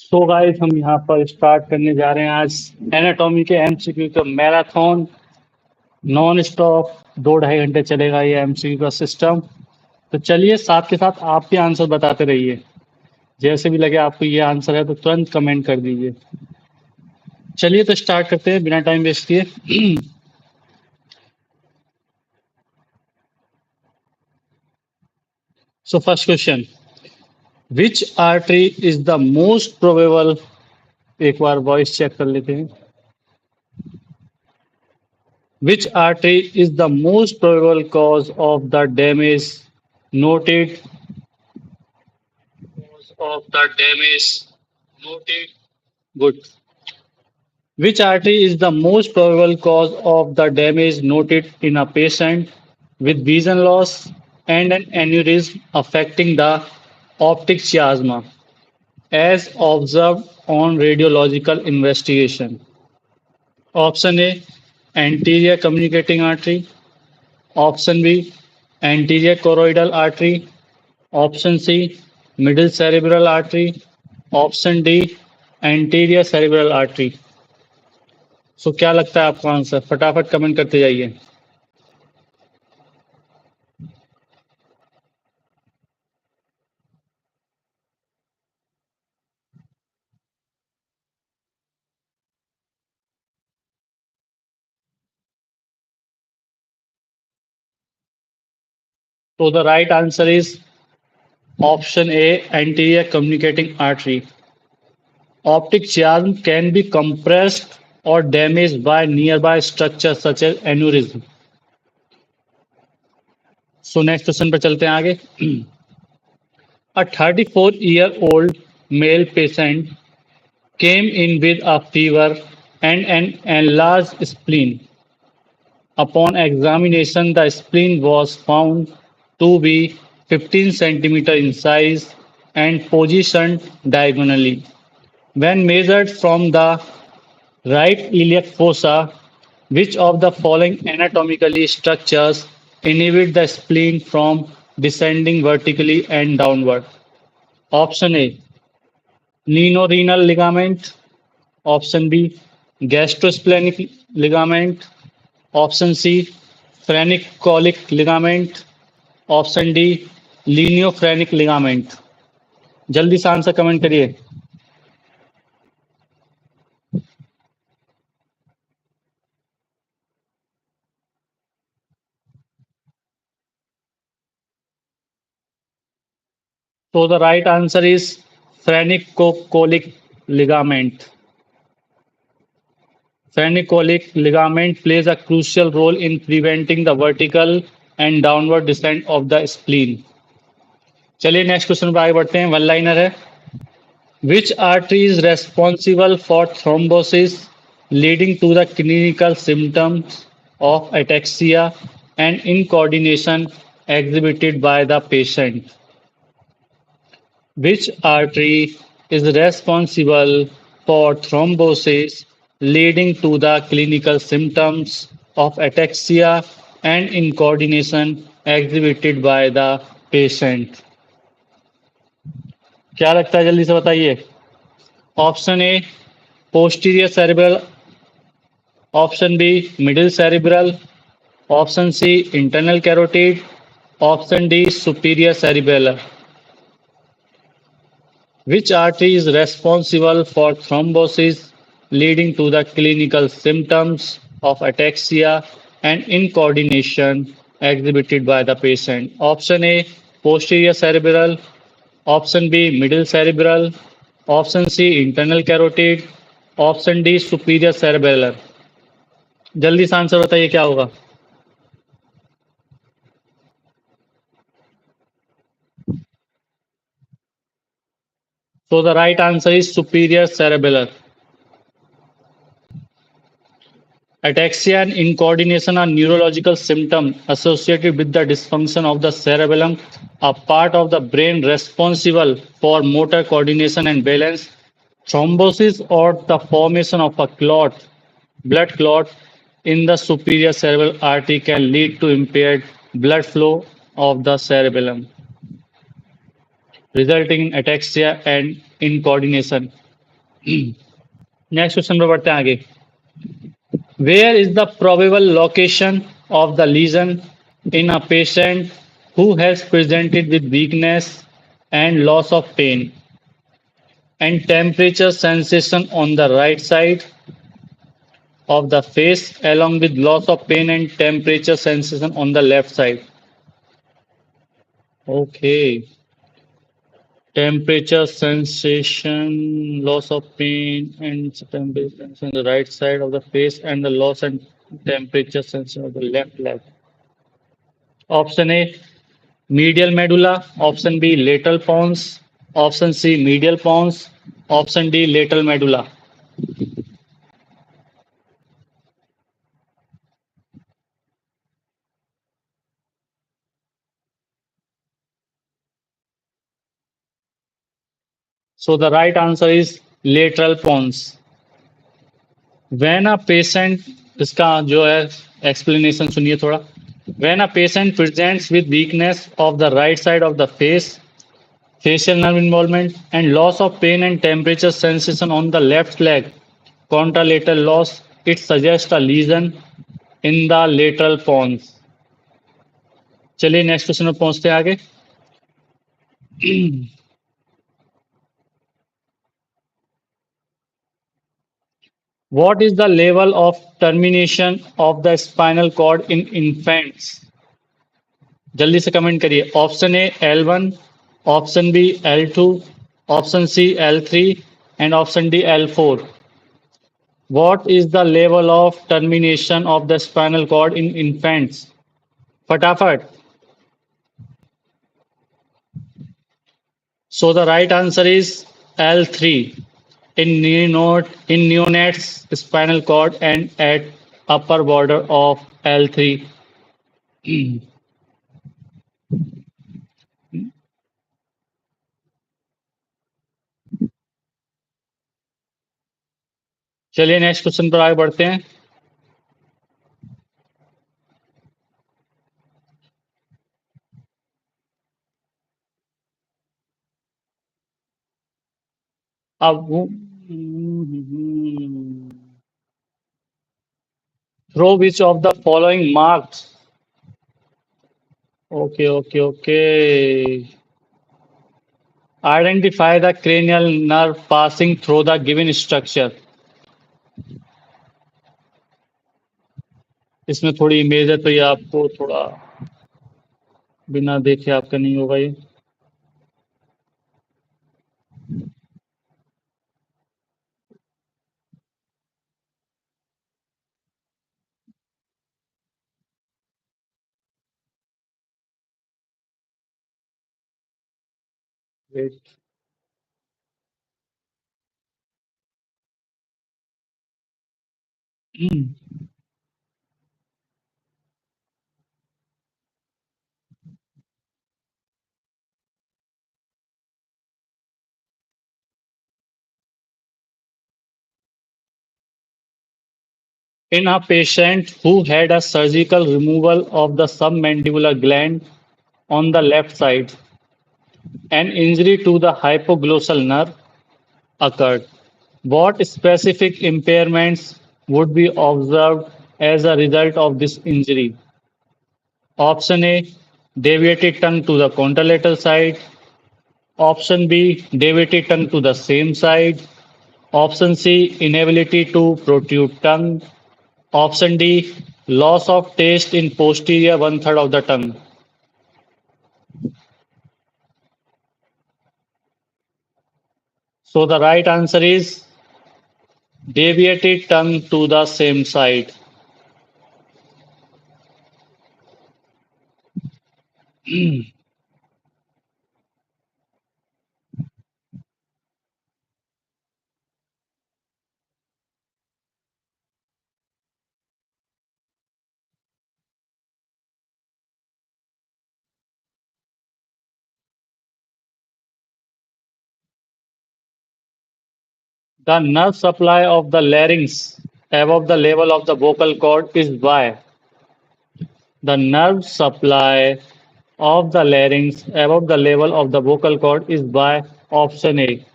So guys हम यहाँ पर स्टार्ट करने जा रहे हैं आज एनाटॉमी के एमसीक्यू का मैराथन नॉन स्टॉप 2 ढाई घंटे चलेगा ये एमसीक्यू का सिस्टम। तो चलिए साथ के साथ आप भी आंसर बताते रहिए। जैसे भी लगे आपको ये आंसर है तो तुरंत कमेंट कर दीजिए। चलिए तो स्टार्ट करते हैं बिना टाइम वेस्ट किए। So first question, which artery is the most probable, एक बार वॉइस चेक कर लेते हैं। Which artery is the most probable cause of the damage noted? Of the damage noted. Good. Which artery is the most probable cause of the damage noted in a patient with vision loss and an aneurysm affecting the optic chiasma as observed on radiological investigation? Option A, anterior communicating artery. Option B, anterior choroidal artery. Option C, middle cerebral artery. Option D, anterior cerebral artery. सो क्या लगता है आपका answer? फटाफट comment करते जाइए। तो the right answer is option A, anterior communicating artery. Optic chiasm can be compressed or damaged by nearby structures such as aneurysm. So next question पर चलते हैं आगे। A 34-year-old male patient came in with a fever and an enlarged spleen. Upon examination, the spleen was found to be 15 centimeter in size and positioned diagonally. When measured from the right iliac fossa, which of the following anatomically structures inhibit the spleen from descending vertically and downward? Option A, nenorenal ligament. Option B, gastrosplenic ligament. Option C, phrenic ligament. Option D, lienophrenic ligament. जल्दी से answer comment करिए। तो the right answer is phrenicocolic ligament. Phrenicoelic ligament plays a crucial role in preventing the vertical and downward descent of the spleen. चलिए next question पर आगे बढ़ते हैं। One liner है। Which artery is responsible for thrombosis leading to the clinical symptoms of ataxia and incoordination exhibited by the patient? Which artery is responsible for thrombosis leading to the clinical symptoms of ataxia and incoordination exhibited by the patient? क्या लगता है? जल्दी से बताइए। Option A, posterior cerebral. Option B, middle cerebral. Option C, internal carotid. Option D, superior cerebellar. Which artery is responsible for thrombosis leading to the clinical symptoms of ataxia and incoordination exhibited by the patient? Option A, posterior cerebral. Option B, middle cerebral. Option C, internal carotid. Option D, superior cerebellar. जल्दी से answer बताइए क्या होगा। So the right answer is superior cerebellar. Ataxia and incoordination are neurological symptoms associated with the dysfunction of the cerebellum, a part of the brain responsible for motor coordination and balance. Thrombosis or the formation of a clot, blood clot in the superior cerebral artery can lead to impaired blood flow of the cerebellum, resulting in ataxia and incoordination. Next question पे बढ़ते हैं आगे. Where is the probable location of the lesion in a patient who has presented with weakness and loss of pain and temperature sensation on the right side of the face along with loss of pain and temperature sensation on the left side? Okay. Temperature sensation, loss of pain, and temperature sensation on the right side of the face, and the loss and temperature sensation of the left leg. Option A, medial medulla. Option B, lateral pons. Option C, medial pons. Option D, lateral medulla. So the right answer is lateral pons. When a patient, इसका जो है explanation सुनिए थोड़ा. When a patient presents with weakness of the right side of the face, facial nerve involvement, and loss of pain and temperature sensation on the left leg, contralateral loss, it suggests a lesion in the lateral pons. चलिए next question में पहुंचते हैं आगे. What is the level of termination of the spinal cord in infants? जल्दी से comment करिए. Option A L1, option B L2, option C L3 and option D L4. What is the level of termination of the spinal cord in infants? फटाफट. So the right answer is L3. In neonates, spinal cord and at upper border of L3. चलिए next question पर आगे बढ़ते हैं. अब through which of the following marks? Okay. Identify the cranial nerve passing through the given structure. इसमें थोड़ी image है तो ये आपको थोड़ा बिना देखे आपका नहीं होगा ये. Wait. In a patient who had a surgical removal of the submandibular gland on the left side, an injury to the hypoglossal nerve occurred. What specific impairments would be observed as a result of this injury? Option A, deviated tongue to the contralateral side. Option B, deviated tongue to the same side. Option C, inability to protrude tongue. Option D, loss of taste in posterior one third of the tongue. So the right answer is deviated tongue to the same side. The nerve supply of the larynx above the level of the vocal cord is by. The nerve supply of the larynx above the level of the vocal cord is by option A.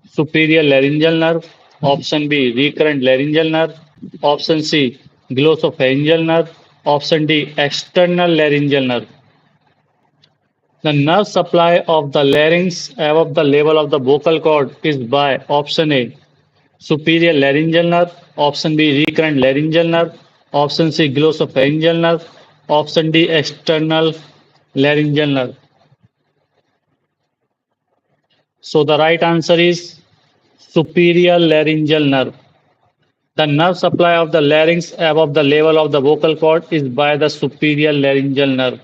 superior laryngeal nerve. Option B, recurrent laryngeal nerve. Option C, glossopharyngeal nerve. Option D, external laryngeal nerve. The nerve supply of the larynx above the level of the vocal cord is by option A, superior laryngeal nerve. Option B, recurrent laryngeal nerve. Option C, glossopharyngeal nerve. Option D, external laryngeal nerve. So the right answer is superior laryngeal nerve. The nerve supply of the larynx above the level of the vocal cord is by the superior laryngeal nerve.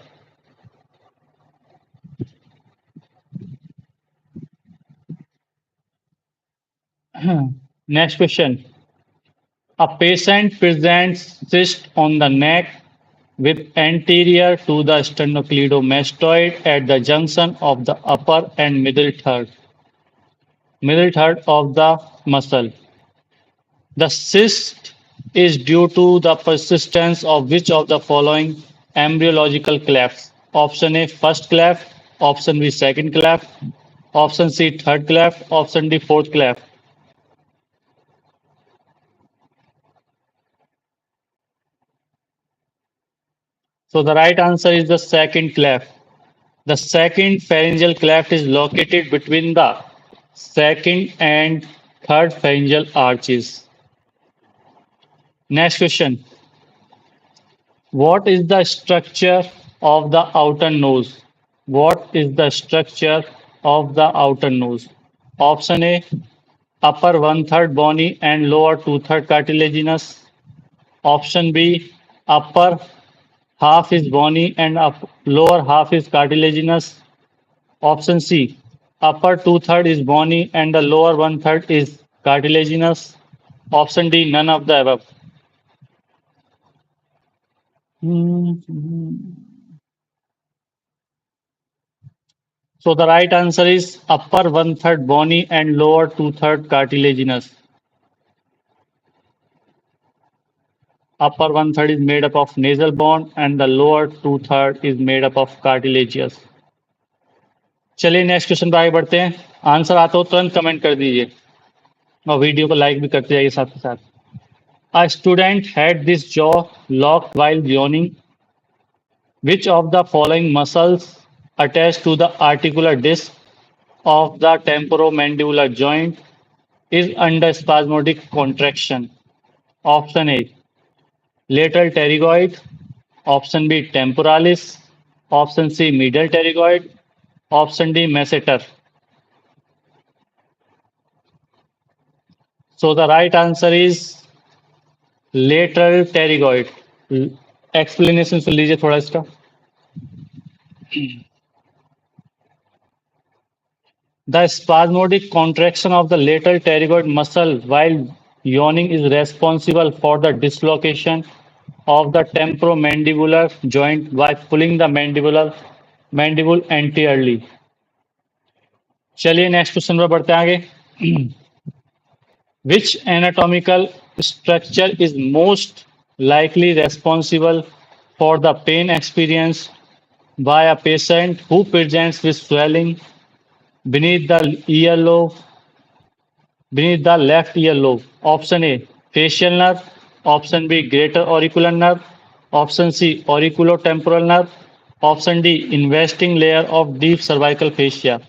Next question. A patient presents cyst on the neck with anterior to the sternocleidomastoid at the junction of the upper and middle third of the muscle. The cyst is due to the persistence of which of the following embryological clefts? Option A, first cleft. Option B, second cleft. Option C, third cleft. Option D, fourth cleft. So the right answer is the second cleft. The second pharyngeal cleft is located between the second and third pharyngeal arches. Next question. What is the structure of the outer nose? What is the structure of the outer nose? Option A, upper one third bony and lower two third cartilaginous. Option B, upper half is bony and lower half is cartilaginous. Option C, upper two third is bony and the lower one third is cartilaginous. Option D, none of the above. So the right answer is upper one third bony and lower two third cartilaginous. Upper one third is made up of nasal bone and the lower two third is made up of cartilaginous. चलिए next question पर आगे बढ़ते हैं. Answer आता हो तुरंत comment कर दीजिए और वीडियो को लाइक भी करते जाइए साथ के साथ. A student had this jaw locked while yawning. Which of the following muscles attached to the articular disc of the temporomandibular joint is under spasmodic contraction? Option A, lateral pterygoid. Option B, temporalis. Option C, medial pterygoid. Option D, masseter. So the right answer is lateral pterygoid. Explanation सुन लीजिए थोड़ा इसका. The spasmodic contraction of the lateral pterygoid muscle while yawning is responsible for the dislocation of the temporomandibular joint by pulling the mandible anteriorly. चलिए next question पर बढ़ते हैं आगे. Which anatomical structure is most likely responsible for the pain experienced by a patient who presents with swelling beneath the earlobe, beneath the left earlobe? Option A, facial nerve. Option B, greater auricular nerve. Option C, auriculotemporal nerve. Option D, investing layer of deep cervical fascia.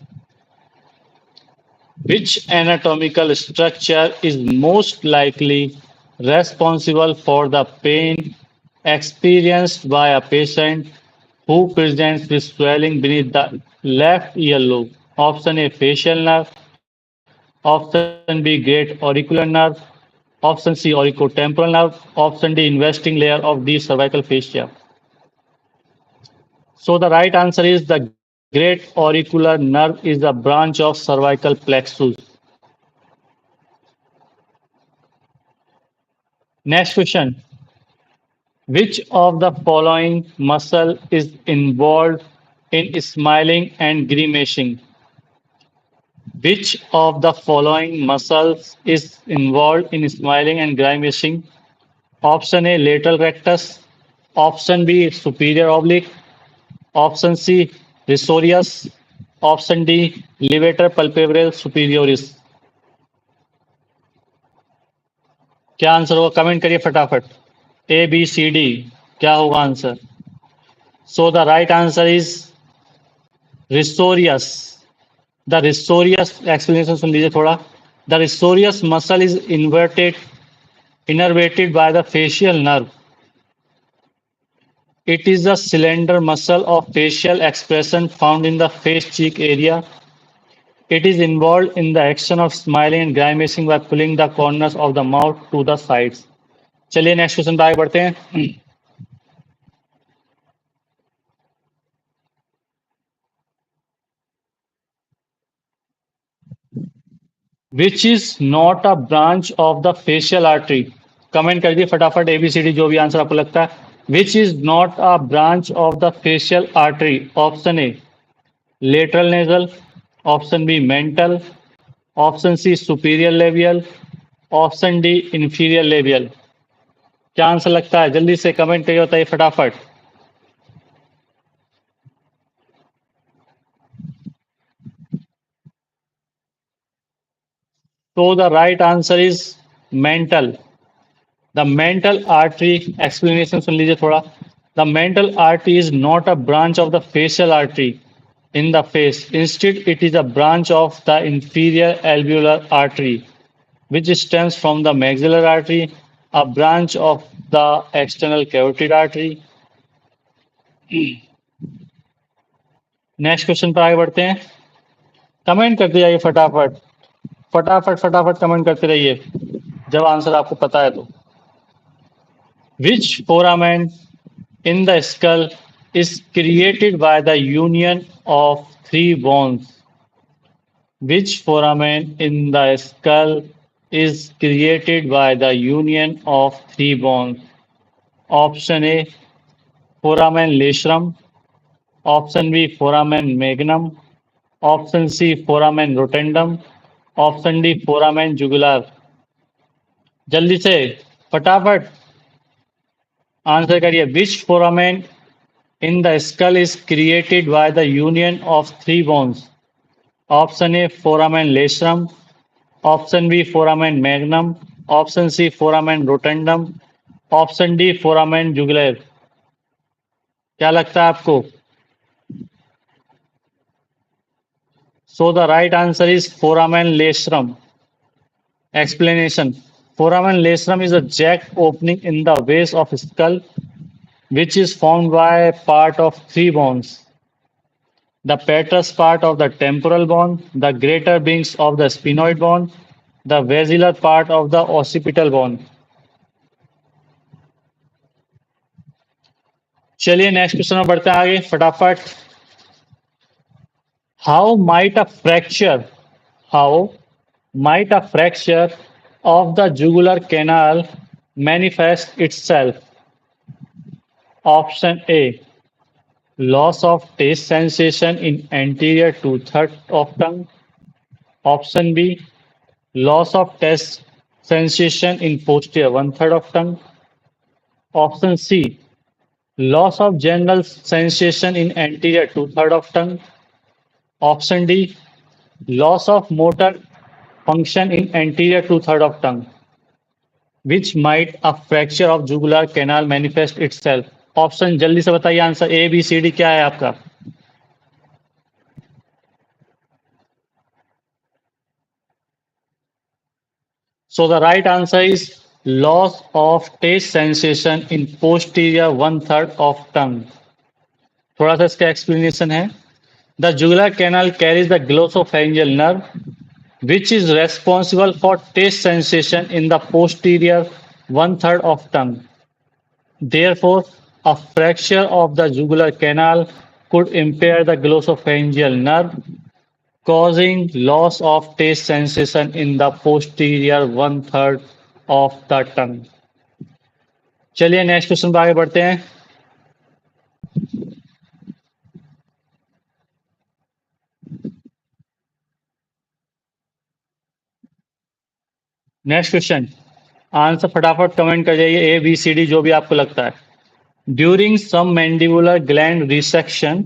Which anatomical structure is most likely responsible for the pain experienced by a patient who presents with swelling beneath the left earlobe? Option A, facial nerve. Option B, great auricular nerve. Option C, auriculotemporal nerve. Option D, investing layer of deep cervical fascia. So the right answer is the great auricular nerve is a branch of cervical plexus. Next question. Which of the following muscle is involved in smiling and grimacing? Which of the following muscles is involved in smiling and grimacing? Option A, lateral rectus. Option B, superior oblique. Option C, risorius. Option D, levator palpebrae superioris. क्या answer होगा? Comment करिए फटाफट। ABCD क्या होगा answer? So the right answer is risorius. The risorius explanation सुन लीजिए थोड़ा। The risorius muscle is innervated by the facial nerve. It is a slender muscle of facial expression found in the face cheek area. It is involved in the action of smiling and grimacing by pulling the corners of the mouth to the sides. चलिए next question पे आगे बढ़ते हैं। विच is not a branch of the facial artery. Comment कर दिए फटाफट ABCD जो भी आंसर आपको लगता है। Which is not a branch of the facial artery? Option A lateral nasal, option B mental, option C superior labial, option D inferior labial. क्या answer लगता है? जल्दी से कमेंट करिए, बताइए फटाफट। तो the right answer is mental. The mental artery explanation सुन लीजिए थोड़ा। The mental artery is not a branch of the facial artery in the face. Instead, it is a branch of the inferior alveolar artery, which stems from the maxillary artery, a branch of the external carotid artery. Next question पर आगे बढ़ते हैं। Comment करते जाइए फटाफट, फटाफट फटाफट comment करते रहिए जब आंसर आपको पता है तो। विच foramen in the skull is created by the union of three bones? Which foramen in the skull is created by the union of three bones? Option A foramen lacerum, option B foramen magnum, option C foramen rotundum, option D foramen jugular। जल्दी से फटाफट answer करिए। विच foramen in the skull is created by the union of three bones? Option A foramen lacerum, option B foramen magnum, option C foramen rotundum, option D foramen jugular। क्या लगता है आपको? So the right answer is foramen lacerum. Explanation: foramen lacerum is a jagged opening in the base of skull which is formed by part of three bones: the petrous part of the temporal bone, the greater wings of the sphenoid bone, the basilar part of the occipital bone। चलिए next question में बढ़ते हैं आगे फटाफट। How might a fracture how might a fracture of the jugular canal manifest itself? Option A loss of taste sensation in anterior two-thirds of tongue. Option B loss of taste sensation in posterior one-third of tongue. Option C loss of general sensation in anterior two-thirds of tongue. Option D loss of motor function in anterior two-thirds of tongue. Which might a fracture of jugular canal manifest itself? Option जल्दी से बताइए answer. ABCD क्या है आपका? So the right answer is loss of taste sensation in posterior one-third of tongue। थोड़ा सा इसका explanation है। The jugular canal carries the glossopharyngeal nerve, which is responsible for taste sensation in the posterior one-third of tongue. Therefore, a fracture of the jugular canal could impair the glossopharyngeal nerve, causing loss of taste sensation in the posterior one-third of the tongue। चलिए next question पर आगे बढ़ते हैं। Next question answer फटाफट comment कर जाइए ABCD जो भी आपको लगता है। During submandibular gland resection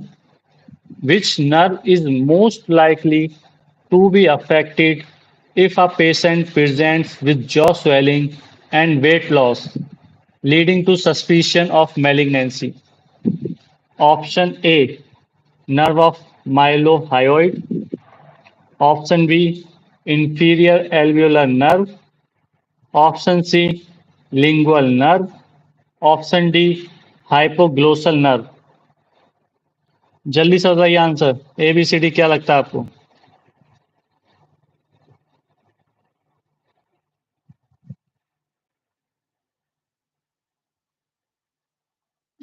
which nerve is most likely to be affected if a patient presents with jaw swelling and weight loss, leading to suspicion of malignancy. Option A, nerve of mylohyoid. Option B, inferior alveolar nerve. Option C, lingual nerve. Option D, hypoglossal nerve. जल्दी से बताइए answer A B C D क्या लगता है आपको.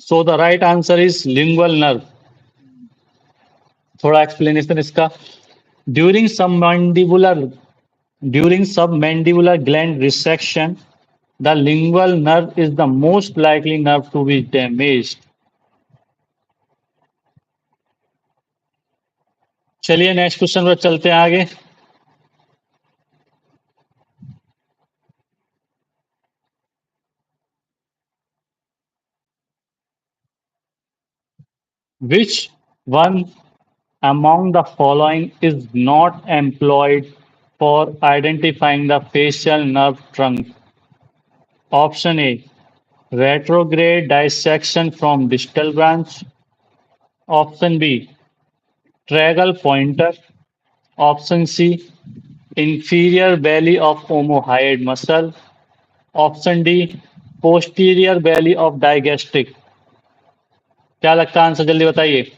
So the right answer is lingual nerve. थोड़ा explanation इसका. During submandibular during submandibular gland resection the lingual nerve is the most likely nerve to be damaged. चलिए नेक्स्ट क्वेश्चन पर चलते हैं आगे. Which one among the following is not employed for identifying the facial nerve trunk? Option A, retrograde dissection from distal branch. Option B, tragal pointer. Option C, inferior belly of omohyoid muscle. Option D, posterior belly of digastric. क्या लगता है answer जल्दी बताइए.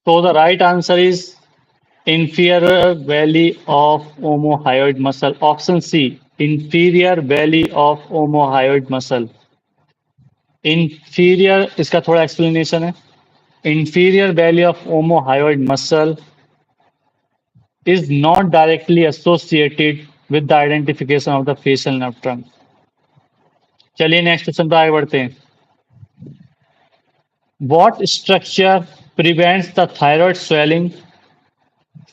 So the right answer is inferior belly of omohyoid muscle. Option C, inferior belly of omohyoid muscle. Inferior इसका थोड़ा explanation है. Inferior belly of omohyoid muscle is not directly associated with the identification of the facial nerve trunk. चलिए next question पर आगे बढ़ते हैं. What structure prevents the thyroid swelling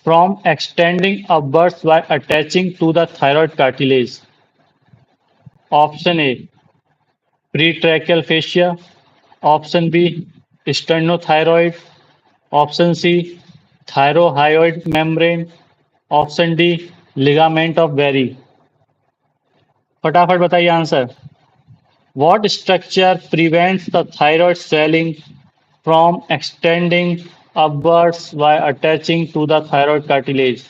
from extending upwards by attaching to the thyroid cartilage? Option A, pretracheal fascia. Option B, sternothyroid. Option C, thyrohyoid membrane. Option D, ligament of Berry. फटाफट बताइए answer. What structure prevents the thyroid swelling from extending upwards by attaching to the thyroid cartilage?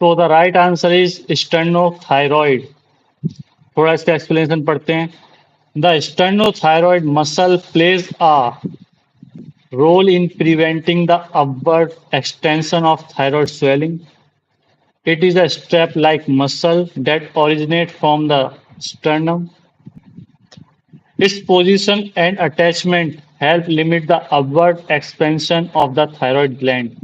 So the right answer is sternothyroid. थोड़ा इसका explanation पढ़ते हैं. The sternothyroid muscle plays a role in preventing the upward extension of thyroid swelling. It is a strap-like muscle that originates from the sternum. Its position and attachment help limit the upward expansion of the thyroid gland.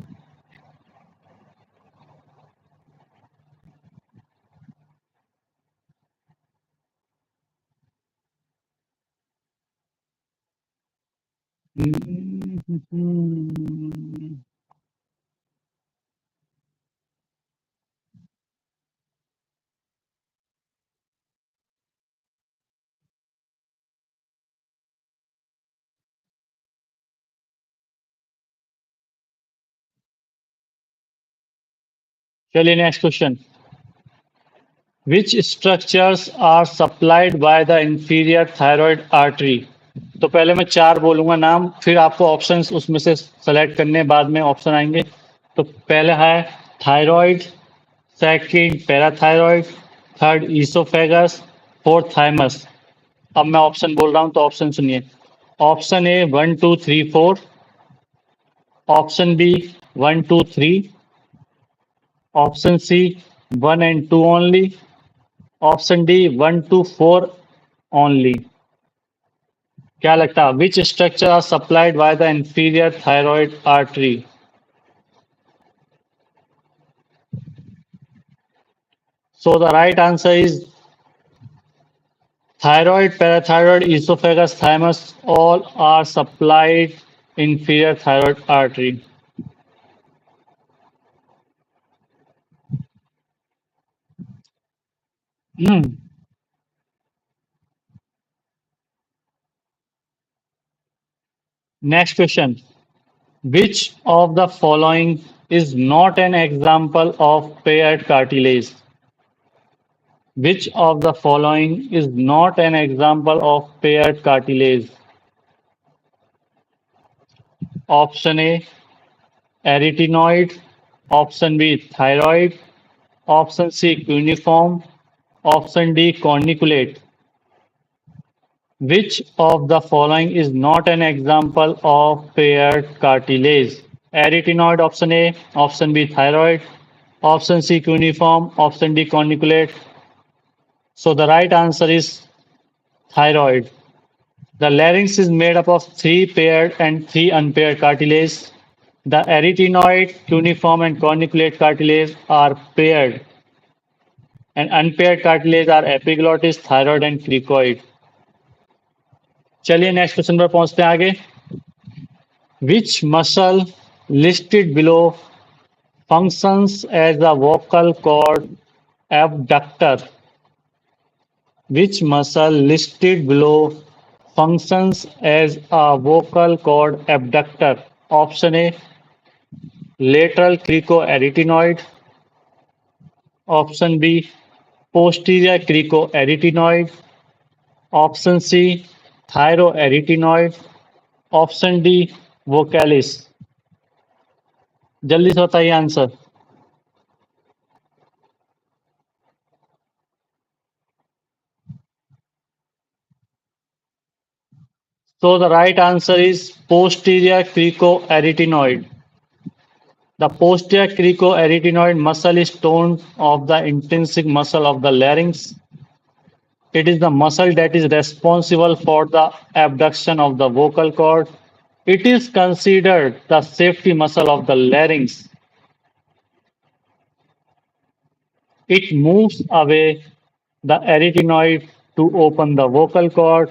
चलिए next question. Which structures are supplied by the inferior thyroid artery? तो पहले मैं चार बोलूंगा नाम, फिर आपको options उसमें से सेलेक्ट करने, बाद में ऑप्शन आएंगे. तो पहला है thyroid, second parathyroid, third oesophagus, fourth thymus. अब मैं ऑप्शन बोल रहा हूं तो ऑप्शन सुनिए. Option A 1 2 3 4. Option B 1 2 3. Option C 1 and 2 only. Option D 1 to 4 only. क्या लगता है which structure are supplied by the inferior thyroid artery? So the right answer is thyroid, parathyroid, esophagus, thymus, all are supplied inferior thyroid artery. Next question. Which of the following is not an example of paired cartilage? Which of the following is not an example of paired cartilage? Option A, arytenoid. Option B, thyroid. Option C, cuneiform. Option D, corniculate. Which of the following is not an example of paired cartilage? Arytenoid, option A. Option B, thyroid. Option C, cuneiform. Option D, corniculate. So the right answer is thyroid. The larynx is made up of three paired and three unpaired cartilage. The arytenoid, cuneiform, and corniculate cartilage are paired, and unpaired cartilage are epiglottis, thyroid, and cricoid. चलिए next question पर पहुंचते हैं आगे. Which muscle listed below functions as a vocal cord abductor? Which muscle listed below functions as a vocal cord abductor? Option A, lateral cricoarytenoid. Option B, posterior cricoarytenoid. Option C, thyroarytenoid. Option D, vocalis. जल्दी से बताइए answer. So the right answer is posterior cricoarytenoid. The posterior cricoarytenoid muscle is torn of the intrinsic muscle of the larynx. It is the muscle that is responsible for the abduction of the vocal cord. It is considered the safety muscle of the larynx. It moves away the arytenoid to open the vocal cord.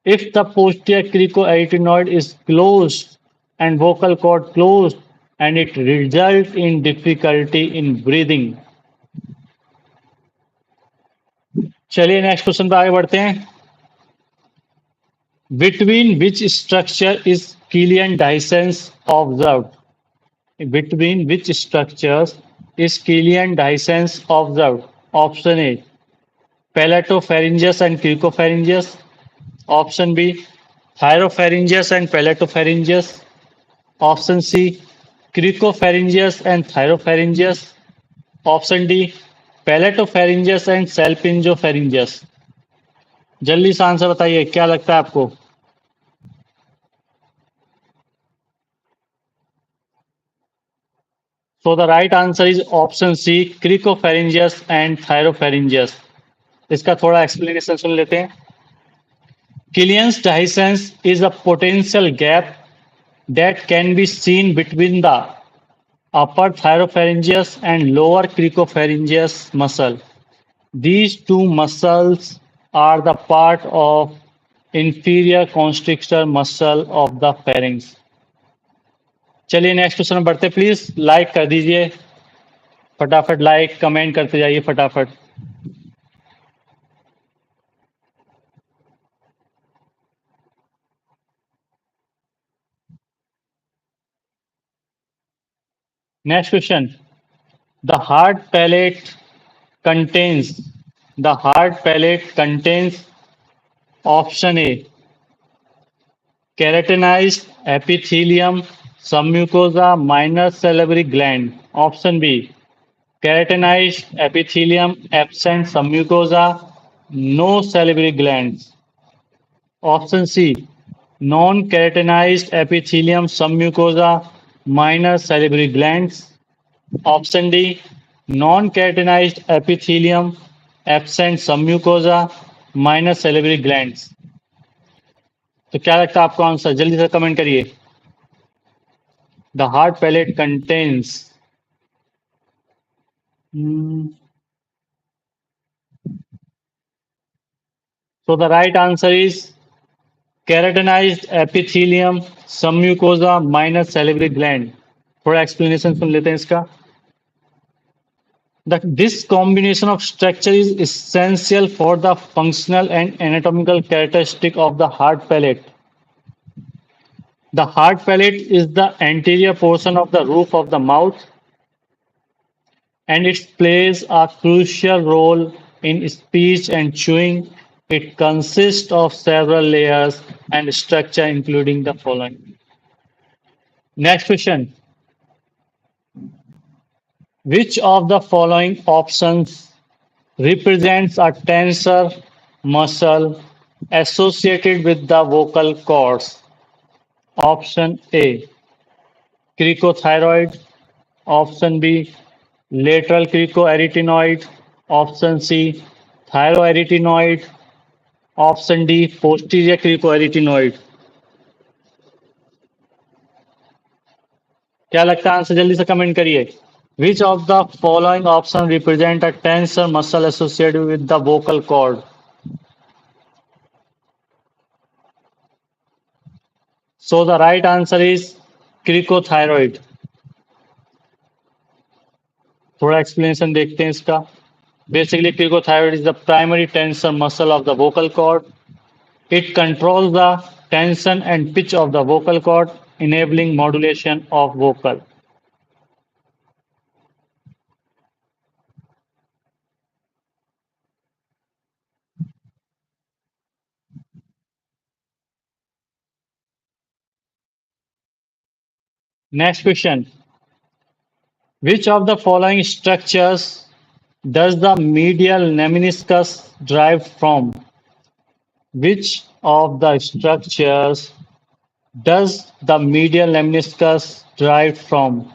If the posterior cricoarytenoid is closed and vocal cord closed, and it results in difficulty in breathing. चलिए next question पे आगे बढ़ते हैं. Between which structure is Killian dehiscence observed? Between which structures is Killian dehiscence observed? Option A, palatopharyngeus and cricopharyngeus. Option B, thyropharyngeus and palatopharyngeus. Option C, cricopharyngeus and thyropharyngeus. Option D, palatopharyngeus and salpingopharyngeus. जल्दी से answer बताइए, क्या लगता है आपको? So the right answer is option C, cricopharyngeus and thyropharyngeus. इसका थोड़ा explanation सुन लेते हैं. Killian's dehiscence is a potential gap that can be seen between the upper thyropharyngeus and lower cricopharyngeus muscle. These two muscles are the part of inferior constrictor muscle of the pharynx. चलिए next question में बढ़ते. Please like कर दीजिए फटाफट, like comment करते जाइए फटाफट. Next question. The hard palate contains the hard palate contains option A, keratinized epithelium, submucosa, minor salivary gland. Option B, keratinized epithelium, absent submucosa, no salivary glands. Option C, non-keratinized epithelium, submucosa, minor salivary glands. Option D, non-keratinized epithelium, absent submucosa, minor salivary glands. तो क्या लगता है आपको answer? जल्दी से comment करिए. The hard palate contains. So the right answer is keratinized epithelium, submucosa, minor salivary gland. थोड़ा explanation सुन लेते हैं इसका. This combination of structure is essential for the functional and anatomical characteristic of the hard palate. The hard palate is the anterior portion of the roof of the mouth, and it plays a crucial role in speech and chewing. It consists of several layers and structure, including the following. Next question. Which of the following options represents a tensor muscle associated with the vocal cords? Option A, cricothyroid. Option B, lateral cricoarytenoid. Option C, thyroarytenoid. Option D, posterior cricoarytenoid. क्या लगता है answer जल्दी से comment करिए. Which of the following option represent a tensor muscle associated with the vocal cord? So the right answer is cricothyroid. थोड़ा explanation देखते हैं इसका. Basically, cricothyroid is the primary tensor muscle of the vocal cord. It controls the tension and pitch of the vocal cord, enabling modulation of vocal. Next question. Which of the following structures does the medial lemniscus derive from? Which of the structures does the medial lemniscus derive from?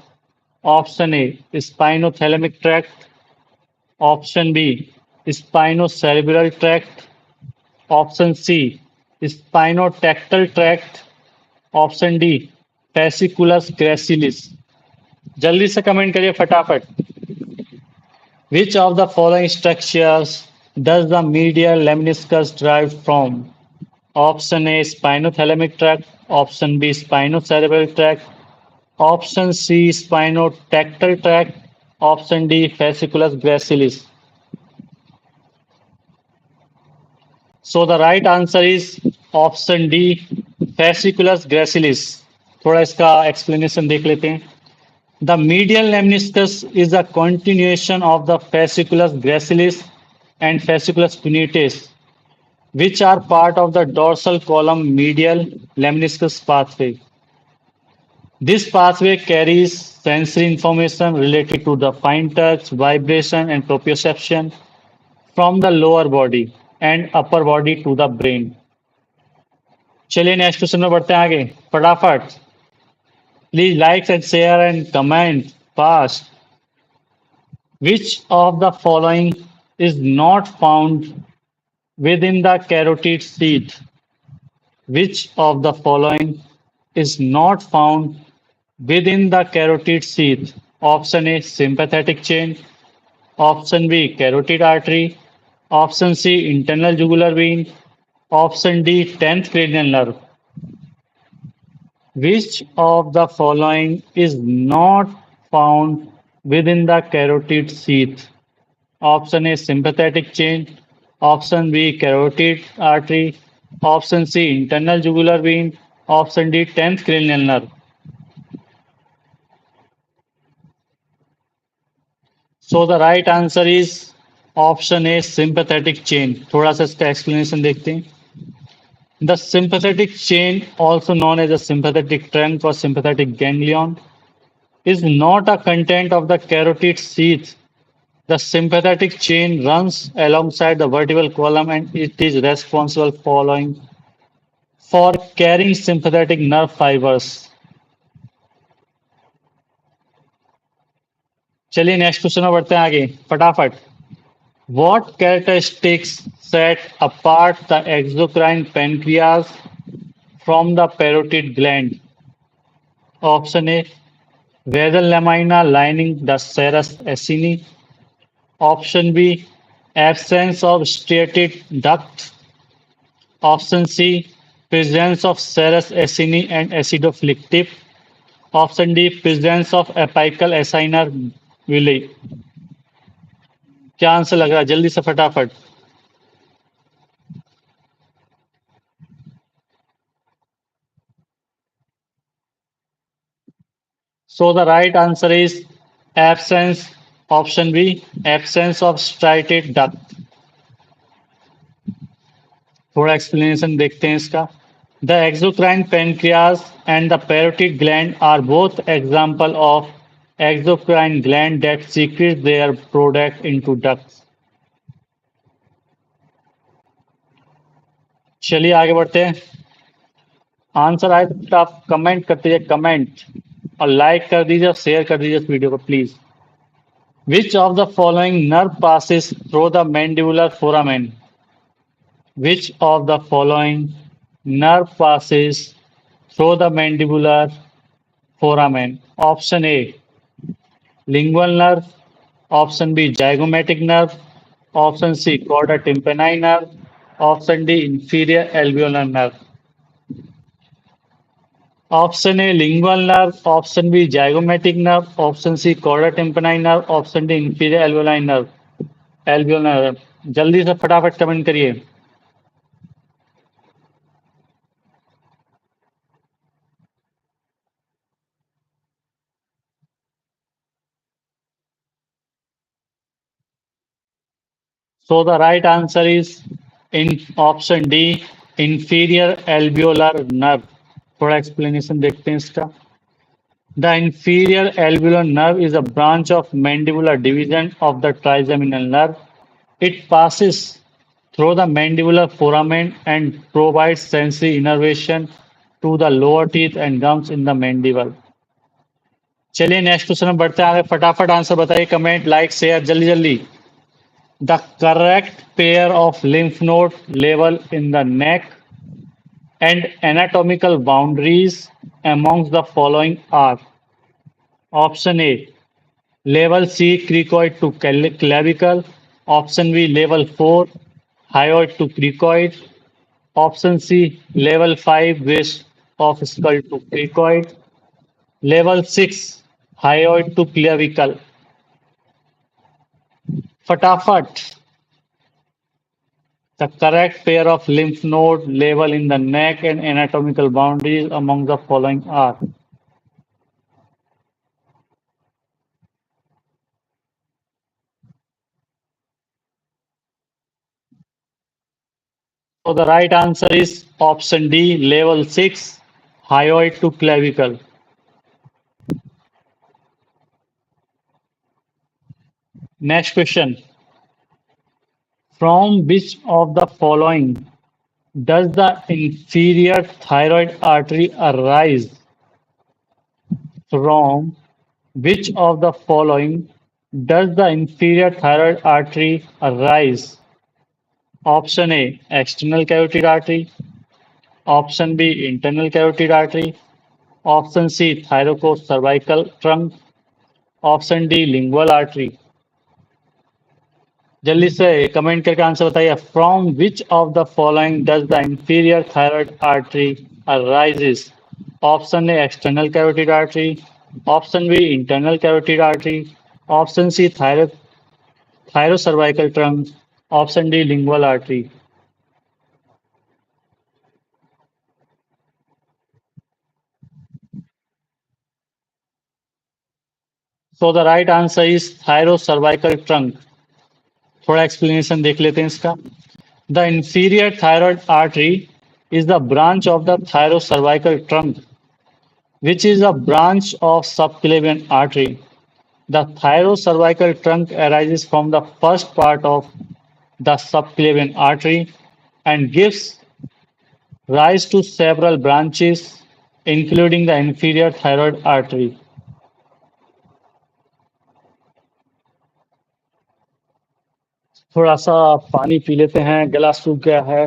Option A, spinothalamic tract. Option B, spinocerebellar tract. Option C, spinotactal tract. Option D, fasciculus gracilis. जल्दी से comment करिए फटाफट. Which of the following structures does the medial lemniscus derive from? Option A, spinothalamic tract. Option B, spinocerebellar tract. Option C, spinotactal tract. Option D, fasciculus gracilis. So the right answer is option D, fasciculus gracilis. थोड़ा इसका explanation देख लेते हैं. The medial lemniscus is a continuation of the fasciculus gracilis and fasciculus cuneatus, which are part of the dorsal column medial lemniscus pathway. This pathway carries sensory information related to the fine touch, vibration, and proprioception from the lower body and upper body to the brain. चलिए next question में बढ़ते हैं आगे फटाफट. Please like and share and comment fast. Which of the following is not found within the carotid sheath? Which of the following is not found within the carotid sheath? Option A, sympathetic chain. Option B, carotid artery. Option C, internal jugular vein. Option D, 10th cranial nerve. Which of the following is not found within the carotid sheath? Option A, sympathetic chain. Option B, carotid artery. Option C, internal jugular vein. Option D, 10th cranial nerve. So the right answer is option A, sympathetic chain. थोड़ा सा इसका explanation देखते हैं. The sympathetic chain, also known as a sympathetic trunk or sympathetic ganglion, is not a content of the carotid sheath. The sympathetic chain runs alongside the vertebral column and it is responsible for carrying sympathetic nerve fibers. चलिए next question में बढ़ते हैं आगे फटाफट. What characteristics set apart the exocrine pancreas from the parotid gland? Option A, vessel lamina lining the serous acini. Option B, absence of striated duct. Option C, presence of serous acini and acidophilic tip. Option D, presence of apical acinar villi. क्या answer लग रहा है जल्दी से फटाफट? So the right answer is absence. Option B, absence of striated duct. थोड़ा explanation देखते हैं इसका. The exocrine pancreas and the parotid gland are both example of exocrine gland that secrete their product into ducts. चलिए आगे बढ़ते हैं. Answer आए तो आप कमेंट करते हैं कमेंट और लाइक कर दीजिए और शेयर कर दीजिए इस वीडियो को please. Which of the following nerve passes through the mandibular foramen? Which of the following nerve passes through the mandibular foramen? Option A, lingual nerve. Option B, zygomatic nerve. Option C, chorda tympani nerve. Option D, inferior alveolar nerve. Option A, lingual nerve. Option B, zygomatic nerve. Option C, chorda tympani nerve. Option D, inferior alveolar nerve. Alveolar nerve. जल्दी से फटाफट comment करिए. So the right answer is in option D, inferior alveolar nerve. थोड़ा explanation देखते हैं इसका. The inferior alveolar nerve is a branch of mandibular division of the trigeminal nerve. It passes through the mandibular foramen and provides sensory innervation to the lower teeth and gums in the mandible. चलिए next question में बढ़ते हैं आगे. फटाफट answer बताइए comment like share जल्दी जल्दी. The correct pair of lymph node level in the neck and anatomical boundaries amongst the following are: Option A, level C cricoid to clavicle. Option B, level 4 hyoid to cricoid. Option C, level 5 base of skull to cricoid. Level 6 hyoid to clavicle. फटाफट. The correct pair of lymph node level in the neck and anatomical boundaries among the following are: So the right answer is option D, level 6, hyoid to clavicle. Next question. From which of the following does the inferior thyroid artery arise? From which of the following does the inferior thyroid artery arise? Option A, external carotid artery. Option B, internal carotid artery. Option C, thyrococervical trunk. Option D, lingual artery. जल्दी से comment करके answer बताइए. From which of the following does the inferior thyroid artery arises? Option A external carotid artery. Option B internal carotid artery. Option C thyrocervical trunk. Option D lingual artery. So the right answer is thyrocervical trunk. थोड़ा explanation देख लेते हैं इसका. The inferior thyroid artery is the branch of the thyrocervical trunk, which is a branch of subclavian artery. The thyrocervical trunk arises from the first part of the subclavian artery and gives rise to several branches, including the inferior thyroid artery. थोड़ा सा पानी P लेते हैं, गला सूख गया है.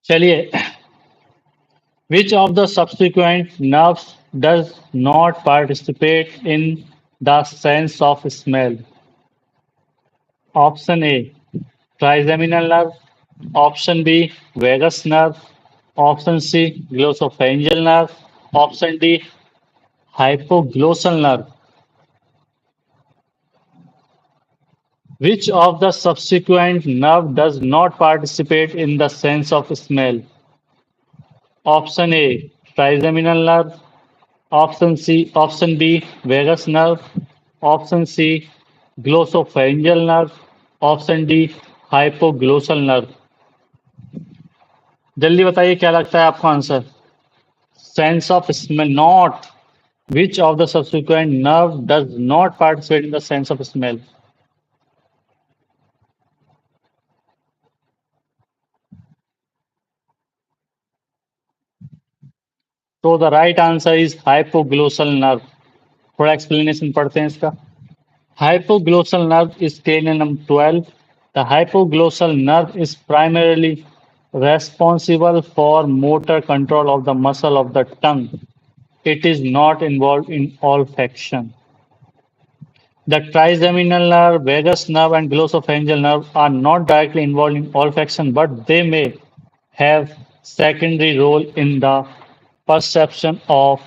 चलिए. Which of the subsequent nerves does not participate in the sense of smell? Option A, trigeminal nerve. Option B, vagus nerve. Option C, glossopharyngeal nerve. Option D, hypoglossal nerve. Which of the subsequent nerve does not participate in the sense of smell? Option A, trigeminal nerve. Option B, vagus nerve. Option C, glossopharyngeal nerve. Option D, hypoglossal nerve. जल्दी बताइए क्या लगता है आपको answer? Sense of smell, not. Which of the subsequent nerve does not participate in the sense of smell? So the right answer is hypoglossal nerve. थोड़ा explanation पढ़ते हैं इसका. Hypoglossal nerve is cranium 12. The hypoglossal nerve is primarily responsible for motor control of the muscle of the tongue. It is not involved in olfaction. The trigeminal nerve, vagus nerve, and glossopharyngeal nerve are not directly involved in olfaction, but they may have secondary role in the perception of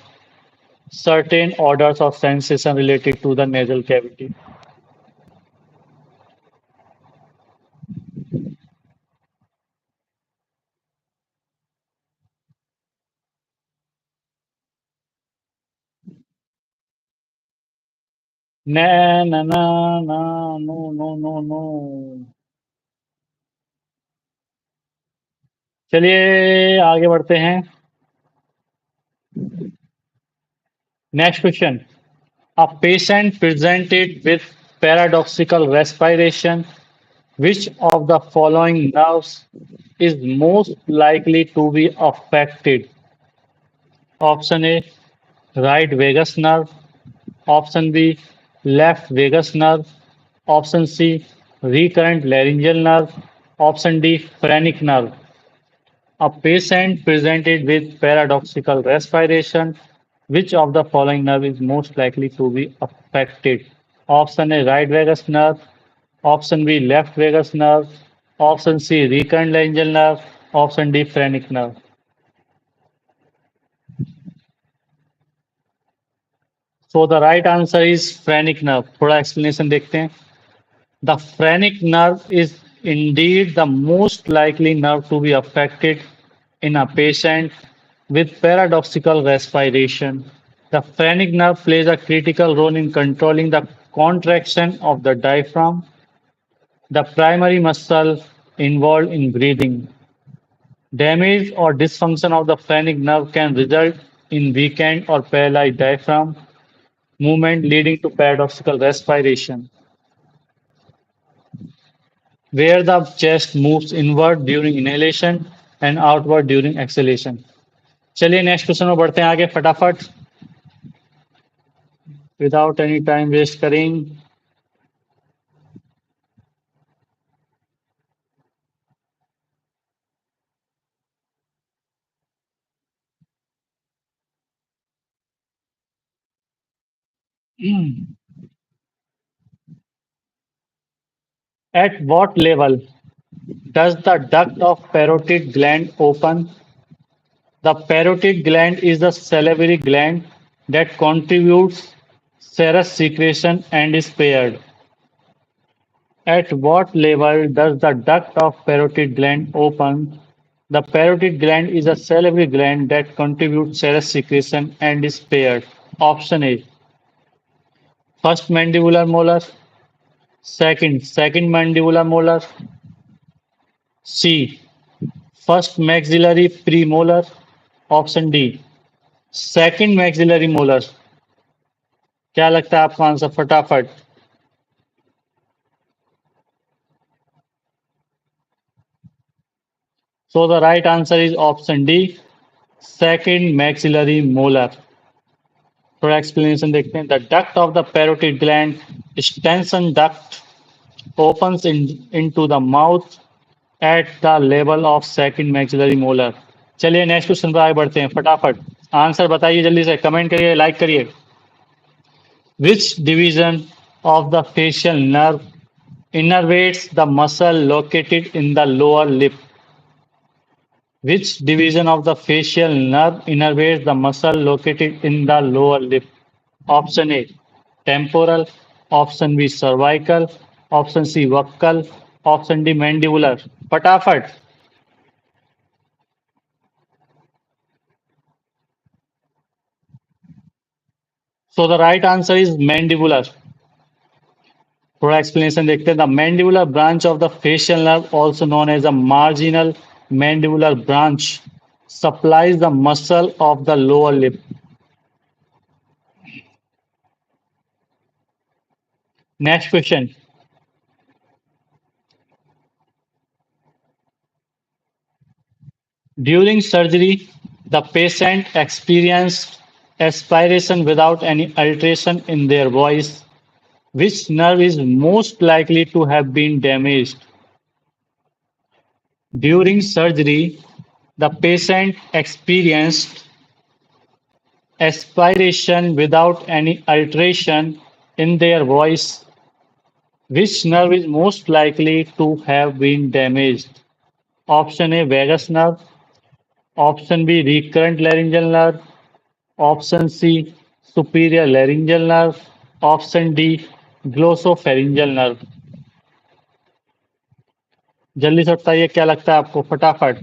certain orders of sensation related to the nasal cavity. Na na na na no no no no. चलिए आगे बढ़ते हैं. Next question. A patient presented with paradoxical respiration. Which of the following nerves is most likely to be affected? Option A, right vagus nerve. Option B, left vagus nerve. Option C, recurrent laryngeal nerve. Option D, phrenic nerve. A patient presented with paradoxical respiration. Which of the following nerve is most likely to be affected? Option A, right vagus nerve. Option B, left vagus nerve. Option C, recurrent laryngeal nerve. Option D, phrenic nerve. So the right answer is phrenic nerve. थोड़ा explanation देखते हैं. The phrenic nerve is indeed the most likely nerve to be affected in a patient with paradoxical respiration. The phrenic nerve plays a critical role in controlling the contraction of the diaphragm, the primary muscle involved in breathing. Damage or dysfunction of the phrenic nerve can result in weakened or paralyzed diaphragm movement leading to paradoxical respiration, where the chest moves inward during inhalation and outward during exhalation. चलिए next question में बढ़ते हैं आगे फटाफट without any time waste करें. At what level does the duct of parotid gland open? The parotid gland is the salivary gland that contributes serous secretion and is paired. At what level does the duct of parotid gland open? The parotid gland is a salivary gland that contributes serous secretion and is paired. Option A, first mandibular molar. Second mandibular molar. C, first maxillary premolar. Option D, second maxillary molar. क्या लगता है आपका answer फटाफट? So the right answer is option D, second maxillary molar. थोड़ा explanation देखते हैं. The duct of the parotid gland, extension duct, opens into the mouth at the level of second maxillary molar. चलिए next question पर आगे बढ़ते हैं फटाफट. Answer बताइए जल्दी से, कमेंट करिए, लाइक करिए. Which division of the facial nerve innervates the muscle located in the lower lip. Which division of the facial nerve innervates the muscle located in the lower lip? Option A, temporal. Option B, cervical. Option C, buccal. Option D, mandibular. फटाफट. So the right answer is mandibular. थोड़ा explanation देखते हैं. The mandibular branch of the facial nerve, also known as a marginal mandibular branch, supplies the muscle of the lower lip. Next question. During surgery, the patient experienced aspiration without any alteration in their voice. Which nerve is most likely to have been damaged? During surgery, the patient experienced aspiration without any alteration in their voice. Which nerve is most likely to have been damaged? Option A, vagus nerve. Option B, recurrent laryngeal nerve. Option C, superior laryngeal nerve. Option D, glossopharyngeal nerve. जल्दी से बताइए क्या लगता है आपको फटाफट.